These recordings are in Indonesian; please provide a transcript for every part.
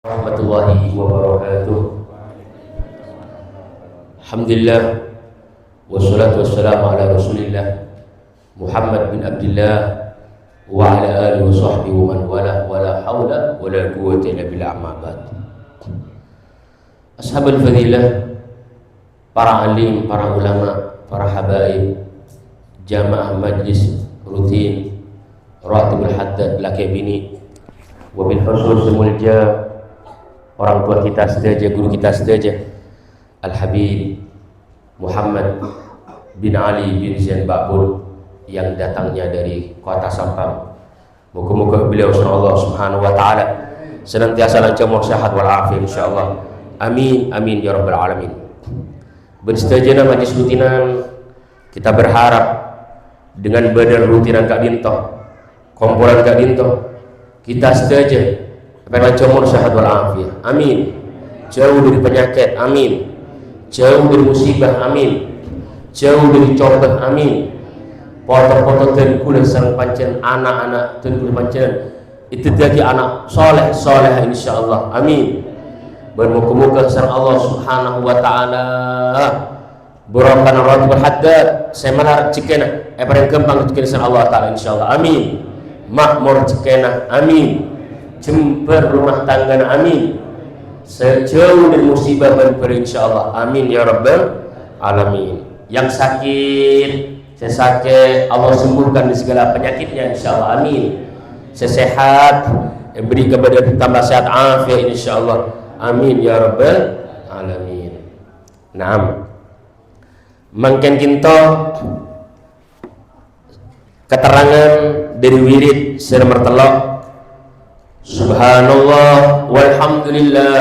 Warahmatullahi wabarakatuh. Alhamdulillah wassalatu wassalamu ala Rasulillah Muhammad bin Abdullah wa ala alihi wa sahbihi wa man wala haula wala quwwata illa billah, amma ba'd. Ashabul fadilah, para alim, para ulama, para habaib, jamaah majlis rutin Ratibul Haddad laki bini, wabil khusus semulja orang tua kita sedaja, guru kita sedaja, Al-Habib Muhammad bin Ali bin Zain Ba'bul yang datangnya dari kota Sampang. Moga-moga beliau Allah Subhanahu wa taala senantiasa lancar sehat wal afiat insyaallah. Amin amin ya rabbal alamin. Bersetajana majlis rutinan, kita berharap dengan badan rutinan Kak Dinto, komporan Kak Dinto, kita sedaja berlancar sehat wal afiat. Amin. Jauh dari penyakit. Amin. Jauh dari musibah. Amin. Jauh dari cobaan. Amin. Foto-foto tengkulah sang pancen, anak-anak tengkulah pancen itu jadi anak soleh insyaallah. Amin. Bermuka-muka sang Allah Subhanahu wa taala berakan Ratibul Haddad seminar cikena yang kembang cikena sang Allah taala insyaallah. Amin. Makmur cikena. Amin. Jemper rumah tangga. Amin. Sejauh dari musibah dan insyaallah. Amin ya rabbal alamin. Yang sakit, sesakit Allah sembuhkan di segala penyakitnya insyaallah. Amin. Sesehat beri kepada tambah sehat afiat insyaallah. Amin ya rabbal alamin. Naam. Mangken kinto keterangan dari wirid senomor telok. Subhanallah walhamdulillah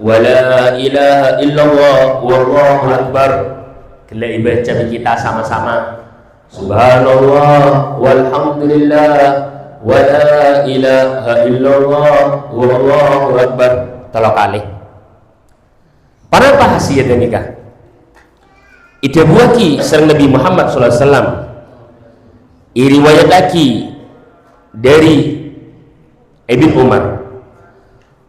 wa la ilaha illallah wallahu akbar. Kita baca kita sama-sama. Subhanallah walhamdulillah wa la ilaha illallah wallahu akbar. Telok kali. Para hasiat nikah. Ida buaki serang Nabi Muhammad sallallahu alaihi wasallam. Riwayat lagi dari Ibn Umar,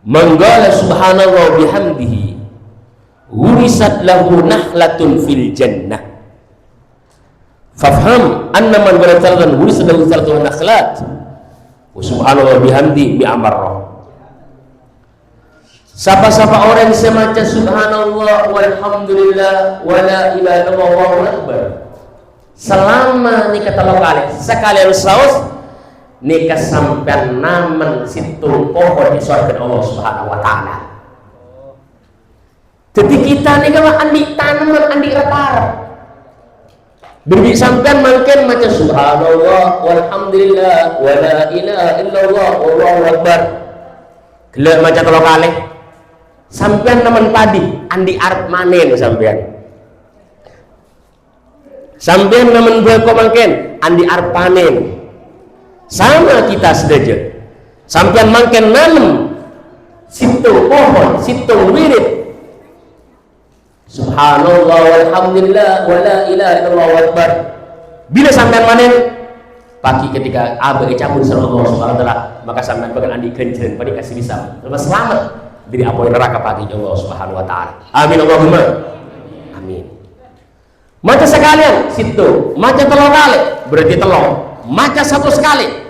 manggala subhanallah bihamdihi wurisat lahu nahlatun fil jannah fafham anna man waratallan wurisat lahu salatu nakhlat wa subhanallah bihamdi mi'amarrah. Siapa-siapa orang yang semaca subhanallah walhamdulillah wa la ilaha illallah wallahu akbar selama ni kata lokal sekalian saus nikah sampai namen situ pohon di surga Allah Subhanahu wa taala. Jadi kita nikah andi tanaman andi repar. Berbik sampean mangken maca subhanallah walhamdulillah wa la ilaha illallah wallahu akbar. Gelek maca telo kalih. Sampean nemen padi andi arep manen sampean. Sampean nemen beko mangken andi arep panen. Sama kita sedaja sampean mangken nanem situ pohon situ wirid subhanallah walhamdulillah wa la ilaha illallah akbar. Bila sampean manen pagi ketika abai cabut sallallahu subhanahu wa taala maka sampean bakal andi kenjen pada kasih bisa lepas selamat dari apoy neraka pagi Allah Subhanahu wa taala. Amin Allahumma amin. Maca sekalian situ maca telur kali berarti telur, maca satu sekali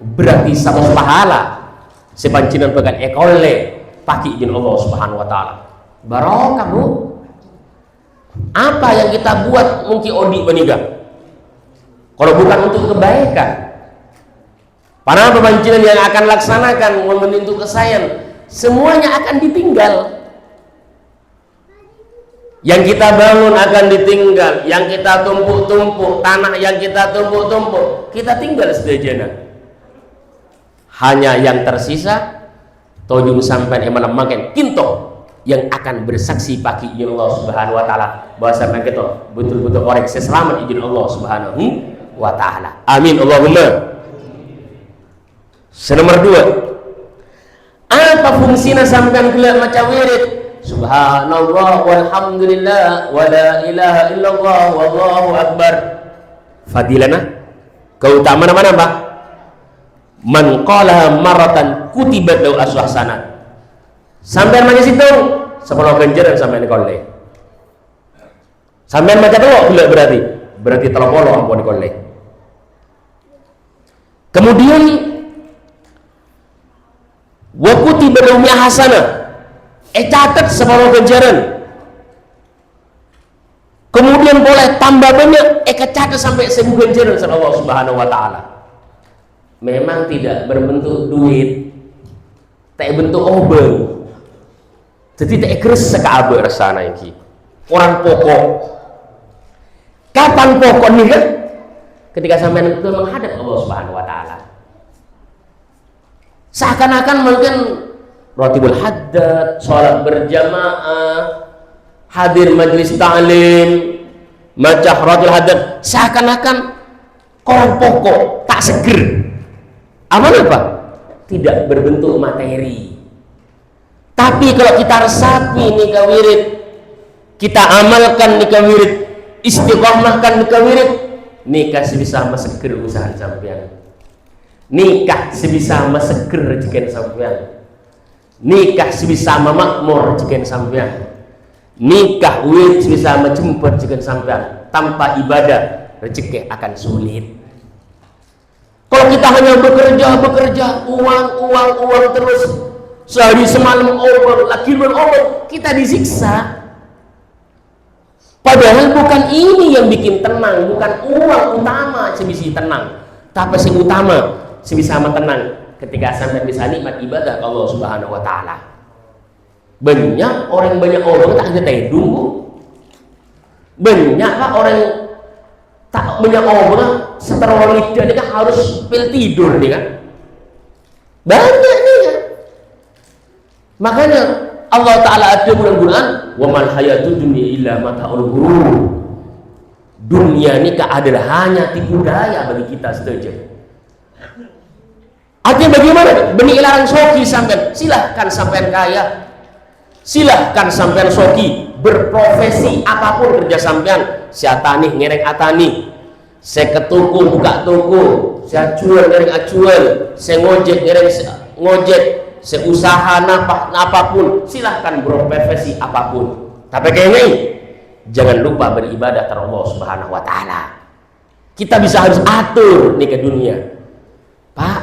berarti satu pahala sepancinan bagan ekole pagi izin Allah Subhanahu wa taala. Barokah Bu. Apa yang kita buat mungkin odi beniga kalau bukan untuk kebaikan. Para pepancinan yang akan laksanakan memenentu kesayan semuanya akan ditinggal. Yang kita bangun akan ditinggal, yang kita tumpuk-tumpuk, tanah yang kita tumpuk-tumpuk kita tinggal sedajana. Hanya yang tersisa tojung sampai emang makin kinto yang akan bersaksi pagi izin Allah Subhanahu wa taala bahwa sampai kita betul-betul orang selamat izin Allah Subhanahu wa taala. Amin Allahumma. Nomor 2. Apa fungsinya sampean gelak maca wirid subhanallah walhamdulillah wa la ilaha illallah wallahu akbar. Fadilana keutamaan mana Pak? Man qalaha maratan kutibat lahu ashasanat. Sampean maca situng, sepuluh ganjaran sampean dikolle. Sampean maca telok gula berarti telok polo ampun dikolle. Kemudian wa kutiba lahu hasanah, catat sepuluh ganjaran. Kemudian boleh tambah banyak, catat sampai 1000 ganjaran sama Allah Subhanahu wa taala. Memang tidak berbentuk duit, tak bentuk obeng. Jadi tak keres sekabe rasana iki. Orang pokok. Kapan pokok nih kan? Ketika sampean itu menghadap Allah Subhanahu wa taala. Seakan-akan mungkin Ratibul Haddad, sholat berjamaah, hadir majelis ta'lim, maca Ratibul Haddad, seakan-akan orang pokok, tak seger. Amal apa? Tidak berbentuk materi. Tapi kalau kita resapi nikah wirid, kita amalkan nikah wirid, istiqomahkan nikah wirid, nikah sebisa seger usaha sampean. Nikah sebisa seger rezekian sampean. Nikah sebisa makmur rezekian sampean. Nikah wirid sebisa jemput rezekian sampean. Tanpa ibadah rezeki akan sulit. Kalau kita hanya bekerja, uang terus, sehari semalam over, lagi over, kita disiksa. Padahal bukan ini yang bikin tenang, bukan uang utama sebisa tenang, tapi yang utama sebisa tenang ketika sampai bisa nikmat ibadah Allah Subhanahu wa taala. Banyak orang tak ada tedung. Banyak orang tak banyak orang setelah lidah dia kan harus pil tidur dia kan. Banyak nih kan. Makanya Allah Ta'ala ada bulan Quran, wa mal hayatud dunya illa mata'ul ghurur. Dunia ini adalah hanya tipu daya bagi kita saja. Artinya bagaimana? Benih larang soki sampean, silahkan sampean kaya, silahkan sampean soki, berprofesi apapun kerja sampean. Saya tani ngereng atani, saya ketuku buka tuku, saya jual ngereng ajual, saya ngojek ngereng ngojek, saya usaha apapun, silahkan berprofesi apapun. Tapi kayaknya jangan lupa beribadah kepada Allah Subhanahu wa taala. Kita bisa harus atur nih ke dunia. Pak,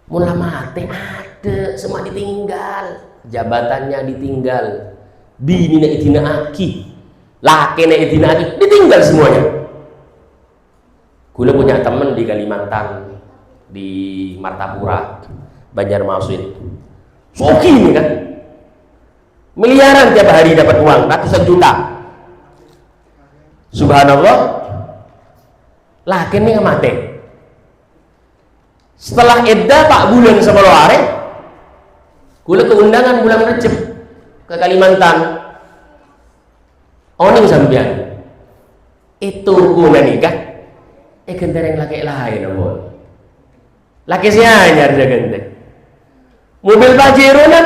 mula mati ada, semua ditinggal, jabatannya ditinggal, bininya itina aki, lakinya itina aki, ditinggal semuanya. Gue punya temen di Kalimantan, di Martapura, Banjarmasin, soki ini kan, miliaran tiap hari dapat uang, ratusan juta. Subhanallah, lakinya mati. Setelah iddah 4 bulan sebelum hari, gue keundangan bulan Rejab ke Kalimantan. Oning sampean itu gue nikah, gendereng laki lain abon. Laki sianya ada gendeng. Mobil Pajero nan,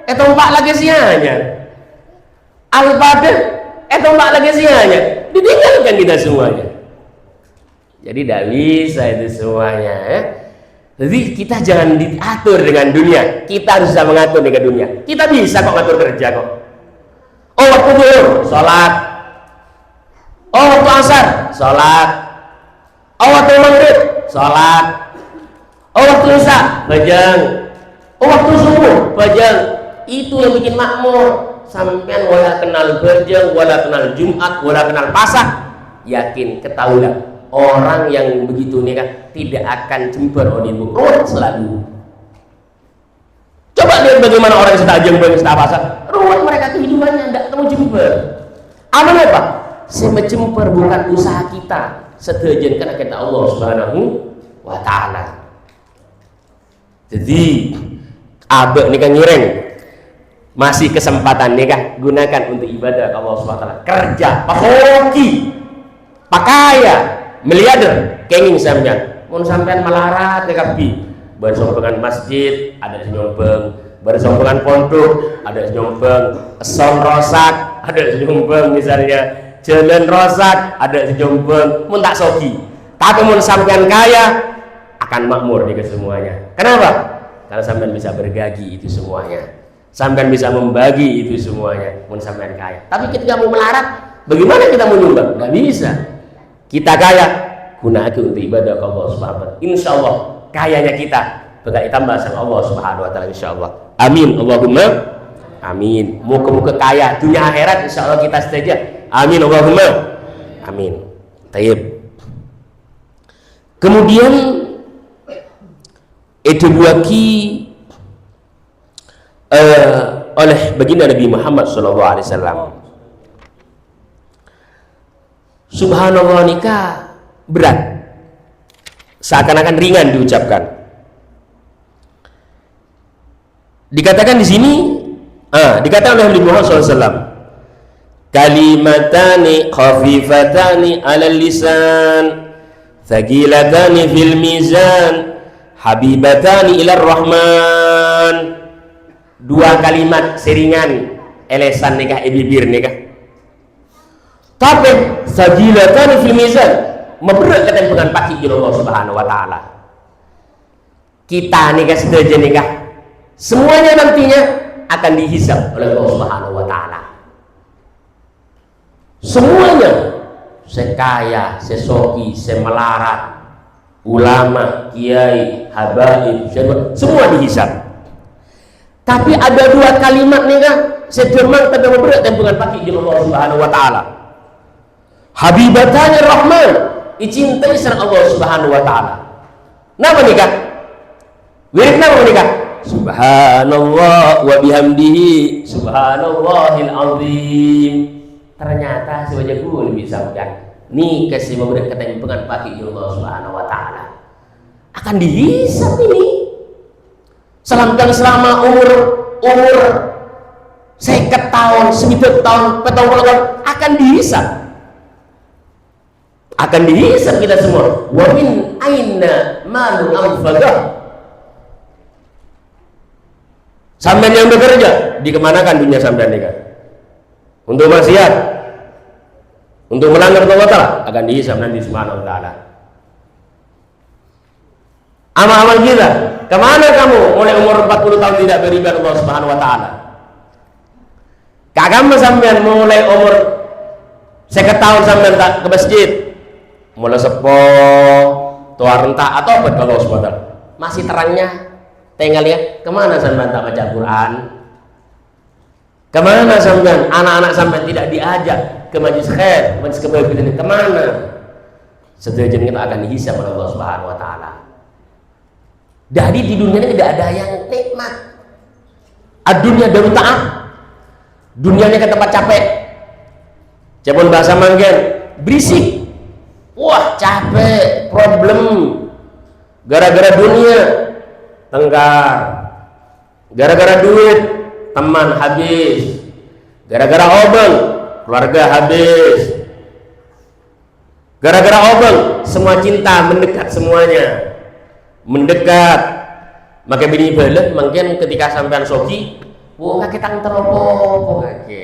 pak laki sianya. Alphard, pak laki sianya. Ditinggalkan kita semuanya. Jadi tidak bisa itu semuanya. Jadi kita jangan diatur dengan dunia, kita harus bisa mengatur dengan dunia. Kita bisa kok ngatur kerja kok. Oh waktu zuhur, sholat. Oh waktu asar, sholat. Oh waktu maghrib, sholat. Oh waktu isya, bajang. Oh waktu subuh, bajang. Itu yang bikin makmur. Sampean wala kenal bajang, wala kenal Jumat, wala kenal Pasah. Yakin, ketahuilah. Orang yang begitu nih kan tidak akan jember odinmu ruwet selalu. Coba lihat bagaimana orang yang sedang jember, sedang pasar, ruwet mereka kehidupannya, tidak ketemu jember. Amal apa? Semejember bukan usaha kita, sedajan karena kita Allah Subhanahu wa taala. Jadi abek nih kan ngireng, masih kesempatan nih kan gunakan untuk ibadah Allah Subhanahu wa taala. Kerja, pakoki, pakaya, miliarder kenging sampean mun sampean melarat kapi bersombengan masjid ada nyombeng, bersombengan pondok ada nyombeng, son rosak ada nyombeng, misalnya jalan rosak ada nyombeng, mun tak sogi. Tapi mun sampean kaya akan makmur di semuanya. Kenapa? Karena sampean bisa bergaji itu semuanya. Sampean bisa membagi itu semuanya, mun sampean kaya. Tapi ketika mau melarat, bagaimana kita mau nyumbang? Nggak bisa. Kita kaya, gunakan untuk ibadah Allah Subhanahu wa taala. Insyaallah kayanya kita bakal ditambah sama Allah Subhanahu wa taala insyaallah. Amin. Allahumma amin. Muka-muka kaya dunia akhirat insyaallah kita setuju. Amin. Allahumma amin. Tayyib. Kemudian dibuaki oleh baginda Nabi Muhammad SAW. Subhanallah nikah berat, seakan-akan ringan diucapkan. Dikatakan di sini, dikatakan oleh Nabi Muhammad SAW, kalimatani khafifatani alal lisan, thaqilatani fil mizan, habibatani ilar rahman. Dua kalimat seringan elesan nikah bibir nikah, tapi thaqilatani fil mizan, memberat ketempengan pagi di Allah Subhanahu wa taala. Kita nikah setuju nikah, semuanya nantinya akan dihisab oleh Allah Subhanahu wa taala. Semuanya, sekaya, sesoki, semelarat, ulama, kiai, habaib, semua dihisab. Tapi ada dua kalimat nih kan, sedemang tapi berat tempungan pagi di Allah Subhanahu wa taala. Habibatani Rahman, dicintai sama Allah Subhanahu wa taala. Napa nikah? Wirid napa nikah? Subhanallah wa bihamdihi subhanallahil azim. Ternyata sebagai guru bisa kan nikah sih memberi ketempungan pagi di Allah Subhanahu wa taala. Akan dihisab ini. Selama umur 50 tahun, 90 tahun, 40 tahun akan dihisab. Akan dihisab kita semua. Wa min aina malu anfaqah. Sampean yang bekerja, dikemanakan dunia sampean nikah? Untuk maksiat, untuk melanggar Allah Ta'ala, akan dihisab nanti Subhanahu wa taala. Amal-amal kita, kemana kamu mulai umur 40 tahun tidak beribadah Allah Subhanahu wa taala? Kagam sampean mulai umur 50 tahun sampean tak ke masjid, mulai sepo, tua rentak atau apa kalau Subhanahu wa taala? Masih terangnya, tinggal ya, kemana sampean tak baca Quran? Kemana sampean? Anak-anak sampean tidak diajak ke majlis khair, majlis kebaikan, kemana? Setuju kita akan dihisab oleh Allah Subhanahu wa taala. Jadi di dunia ini tidak ada yang nikmat. Dunia daru ta'am. Dunianya ke tempat capek. Cepon bahasa manggen, berisik. Wah, capek, problem. Gara-gara dunia, tengkar. Gara-gara duit, teman habis. Gara-gara obeng, keluarga habis. Gara-gara obeng, semua cinta mendekat semuanya. Mendekat, maka bini balik mungkin ketika sampean sogi, wah kaki tang teropo kaki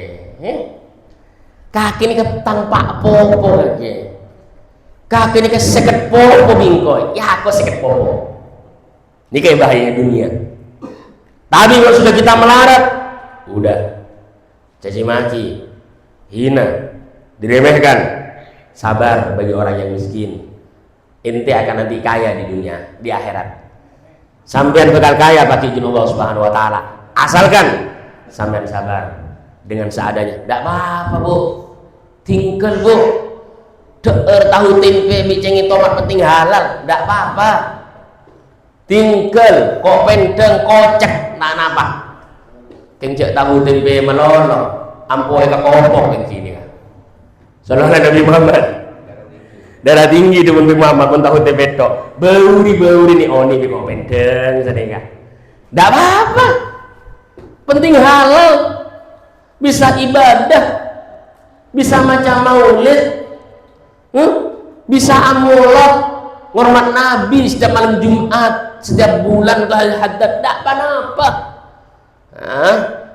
ini ketang pak popo kaki ini keseket popo bingkoi, ya aku seket popo. Ini kayak bahaya dunia. Tapi kalau sudah kita melarat, udah caci maki, hina, diremehkan. Sabar bagi orang yang miskin. Ente akan nanti kaya di dunia, di akhirat. Sampean bakal kaya bagi Allah Subhanahu wa taala. Asalkan sampean sabar dengan seadanya. Tidak apa-apa, Bu. Tinggal, Bu. Tahu tempe bicengi tomat penting halal, tidak apa-apa. Tinggal kok pendeng kocek nak napa. Kencek tahu tempe melolo, ampoe ke kopok yang sini. Sallallahu Nabi Muhammad. Darah tinggi itu untuk mama pun tahu tebetok bauri nih oni di kok pendeng sedeka. Tidak apa-apa, penting halal, bisa ibadah, bisa macam maulid, bisa amulot, ngormat Nabi setiap malam Jumat, setiap bulan lahir haddad, tidak apa-apa.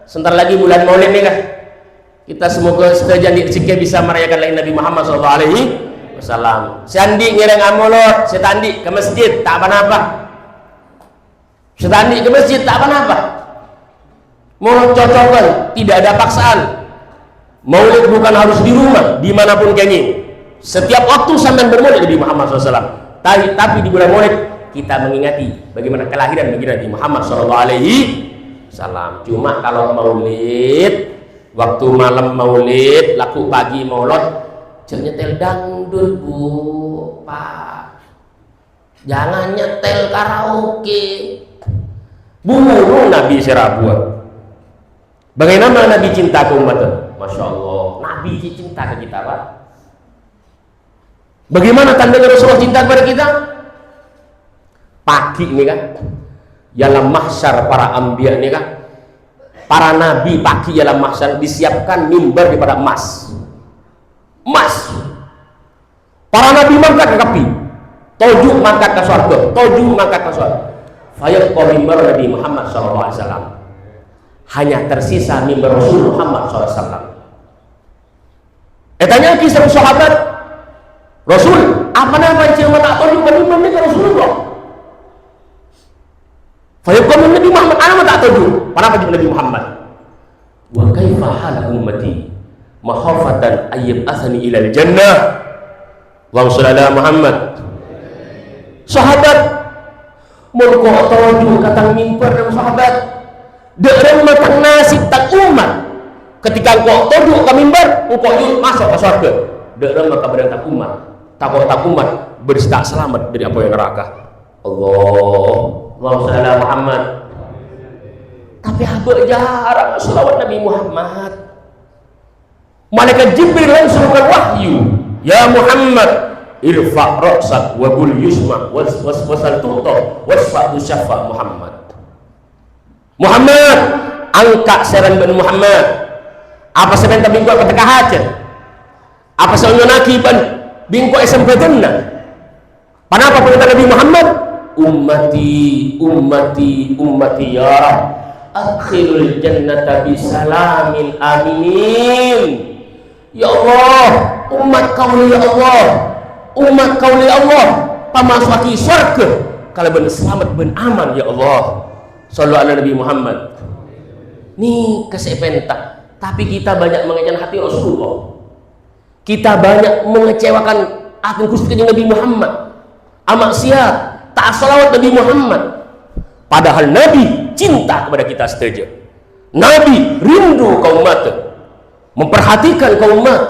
Sebentar lagi bulan maulid nih kan, kita semoga sejajan rezeki bisa merayakan lahir Nabi Muhammad SAW. Wassalam. Sandi ngiring amulot, setandi ke masjid tak apa-apa. Setandi ke masjid tak apa-apa. Maulid cocokan, tidak ada paksaan. Maulid bukan harus di rumah, dimanapun kenging. Setiap waktu sampai bermaulid Nabi Muhammad SAW. Tapi di bulan Maulid kita mengingati bagaimana kelahiran bagi Nabi Muhammad SAW. Cuma kalau Maulid, waktu malam Maulid, laku pagi Maulid, jangan nyetel dangdut bu, pak. Jangan nyetel karaoke. Bunuh Nabi Serabuan. Bagaimana Nabi cinta ke umat? Masya Allah, Nabi cinta ke kita, Pak. Bagaimana tandanya Rasulullah cinta kepada kita? Pagi ini kan, dalam mahsyar para anbiya ini kan, para nabi pagi dalam mahsyar disiapkan mimbar daripada emas. Emas. Para nabi mangkat ke kapi, tujuh mangkat ke surga, tujuh mangkat ke surga. Fayaqqa mimbar Nabi Muhammad SAW. Hanya tersisa mimbar Rasul Muhammad SAW. Tanya kisah sahabat Rasul, apa nama yang tak tahu mimbar ini Rasulullah. Fayaqqa mimbar Nabi Muhammad, apa tak tahu? Kenapa di Nabi Muhammad? Wa kaifa hal ummati makhafatan ayyab asani ilal jannah. Wa sallallahu Muhammad. Sahabat murko tahu kata mimbar dan sahabat. Dengan matang nasib tak umat ketika kau toduk ke mimbar kau masuk ke surga. Dengan maka badan tak umat tak umat berstak selamat dari apa yang neraka. Allahumma Muhammad. Tapi apa jarang selawat Nabi Muhammad. Malaikat Jibril langsung wahyu, ya Muhammad irfa' ra'sak wa qul yusma' wasal tu'ta wasfa'u syafa' Muhammad. Muhammad, angkat seran ben Muhammad. Apa sebentar bingko ketika hajat? Apa seonyo naki ban bingko SMP denna? Kenapa perintah Nabi Muhammad? Ummati, ummati, ummati ya Rab. Adkhilul jannata bisalamin amin. Ya Allah, umat kau ya Allah. Umat kau ya Allah, pamasuki surga kalau ben selamat ben aman ya Allah. Sallallahu alaihi Nabi Muhammad. Nih kesepenta. Tapi kita banyak mengecewakan hati Rasulullah. Kita banyak mengecewakan hati khususnya Nabi Muhammad. Amaksiat, tak salawat Nabi Muhammad. Padahal Nabi cinta kepada kita saja. Nabi rindu kaum umat, memperhatikan kaum umat,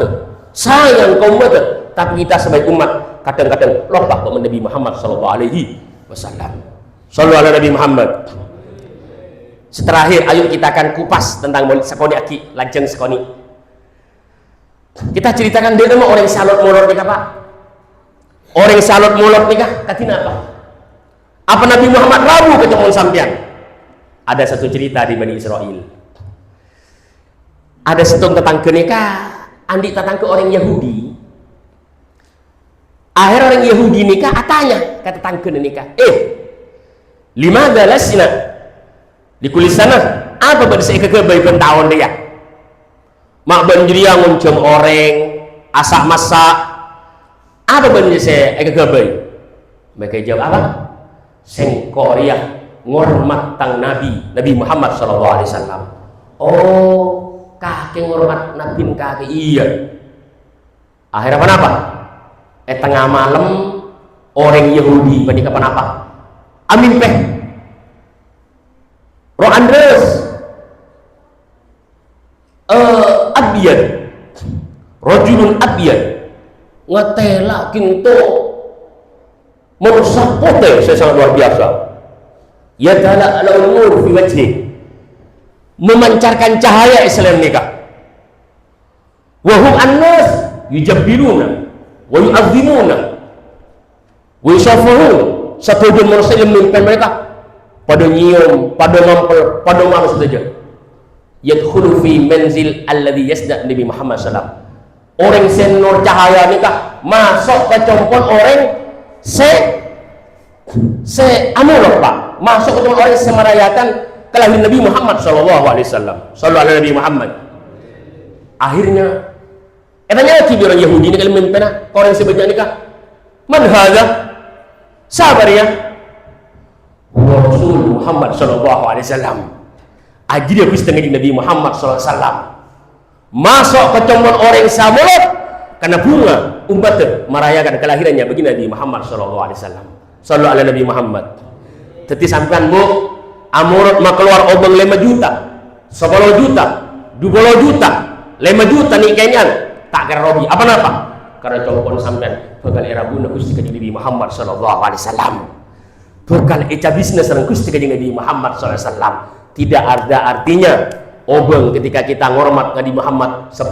sayang kaum umat. Tapi kita sebagai umat kadang-kadang lupa kepada Nabi Muhammad Sallallahu Alaihi Wasallam. Sallallahu alaihi Nabi Muhammad. Terakhir, ayo kita akan kupas tentang Maulid sekoni aki, lajeng sekoni. Kita ceritakan dia nama orang salut molot nikah Pak. Orang salut molot nikah, katina apa? Apa Nabi Muhammad rabu ketemu sampian? Ada satu cerita di Bani Israel. Ada setong tetangga nikah, andi tetangga orang Yahudi. Akhir orang Yahudi nikah, atanya kata tetangga nikah. Lima galasina. Di kulis sana apa bersih kebaikan tahun dia mak banjiri yang nguncung orang asak masak apa bersih kebaik mereka jawab apa sengkoria ngormat tang Nabi Muhammad SAW. Oh kakek ngormat Nabi kakek iya. Akhirnya apa tengah malam orang Yahudi banding apa amin peh Roh Andres abiyad rojulun abiyad ngetela kinto merusak pote saya sangat luar biasa ya ta'ala al-umur fi wajhi memancarkan cahaya Islam nikah wahum annas yujabbiluna wa yu'azzimuna wa yusafahun satu jam manusia yang memimpin mereka pada nyium, pada mampel, pada malu saja. Yadkhulu fi manzil alladhi yasda Nabi Muhammad SAW. Orang senor cahaya nikah masuk ke compon orang amulok Pak. Masuk ke compon orang semerayakan kelahiran Nabi Muhammad SAW. Sallallahu alaihi Nabi Muhammad. Akhirnya, tanya lagi orang Yahudi ini kalau memimpin orang sebanyak nikah. Man hadza? Sabar ya. Rasul Muhammad SAW. Aji dia Gusti Nabi Muhammad SAW. Masuk ke comon orang samolot karena bunga umat merayakan kelahirannya bagi Nabi Muhammad SAW. Sallallahu alaihi Nabi Muhammad. Teti sampean bu amurut mak keluar obeng 5 juta, 10 juta, 20 juta, 5 juta nih kayaknya tak kira robi. Apa napa? Karena compon sampean bakal era bunda Gusti Nabi Muhammad SAW. Bakal eca bisnis dengan Gusti Nabi Muhammad SAW. Tidak ada artinya obeng ketika kita ngormat Nabi Muhammad 10,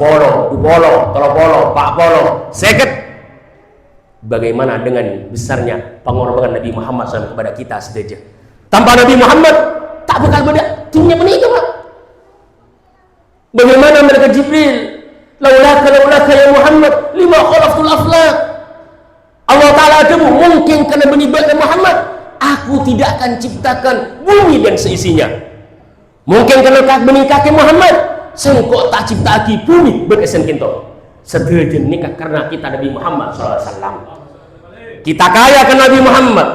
20, 30, 40, 50. Bagaimana dengan besarnya pengorbanan Nabi Muhammad SAW kepada kita saja. Tanpa Nabi Muhammad tak bakal beda dunia menikah, Pak. Bagaimana mereka Jibril, laulaka ya Muhammad lima khalaqtul aflaq. Allah Ta'ala kamu mungkin karena beribadah Muhammad aku tidak akan ciptakan bumi dan seisinya. Mungkin karena tak menikah ke Muhammad sengkok tak ciptaki bumi berkesan kinto. Setuju nikah karena kita Nabi Muhammad SAW. Kita kaya karena Nabi Muhammad,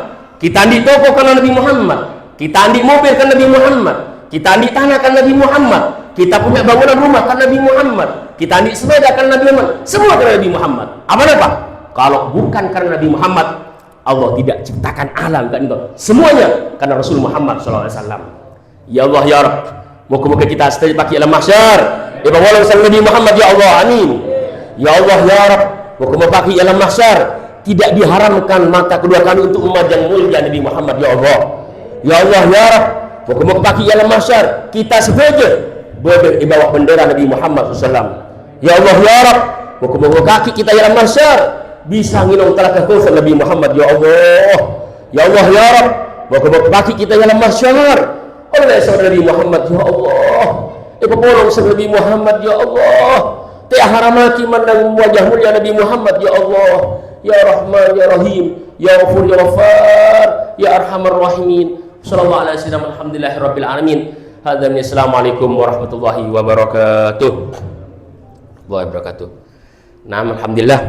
kita di toko karena Nabi Muhammad, kita di mobil karena Nabi Muhammad, kita di tanah karena Nabi Muhammad, kita punya bangunan rumah karena Nabi Muhammad, kita di sepeda karena Nabi Muhammad, semua karena Nabi Muhammad. Apa? Kalau bukan karena Nabi Muhammad, Allah tidak ciptakan alam kan itu. Semuanya karena Rasul Muhammad SAW. Ya Allah ya Rabb, moga-moga kita setia pakai alam mahsyar. Ibawala Nabi Muhammad ya Allah, amin. Ya Allah ya Rabb, moga-moga pakai alam mahsyar. Tidak diharamkan mata kedua kami untuk memandang mulia Nabi Muhammad ya Allah. Ya Allah ya Rabb, moga-moga pakai alam mahsyar kita sebagai berdiri di bawah bendera Nabi Muhammad SAW. Ya Allah ya Rabb, moga-moga kaki kita alam mahsyar bisa minum telaga Kautsar Nabi Muhammad ya Allah. Ya Allah ya Rabb, moga-moga kaki kita alam mahsyar oleh saudara Nabi Muhammad ya Allah. Ipapolong saudara Nabi Muhammad ya Allah. Tiada haramaki mandang wajah mulia Nabi Muhammad ya Allah. Ya Rahman ya Rahim, ya Ghafur ya Ghaffar, ya Arhamar Rahimin. Sallallahu alaihi wasallam, alhamdulillahirabbil alamin. Assalamualaikum warahmatullahi wabarakatuh. Nah, alhamdulillah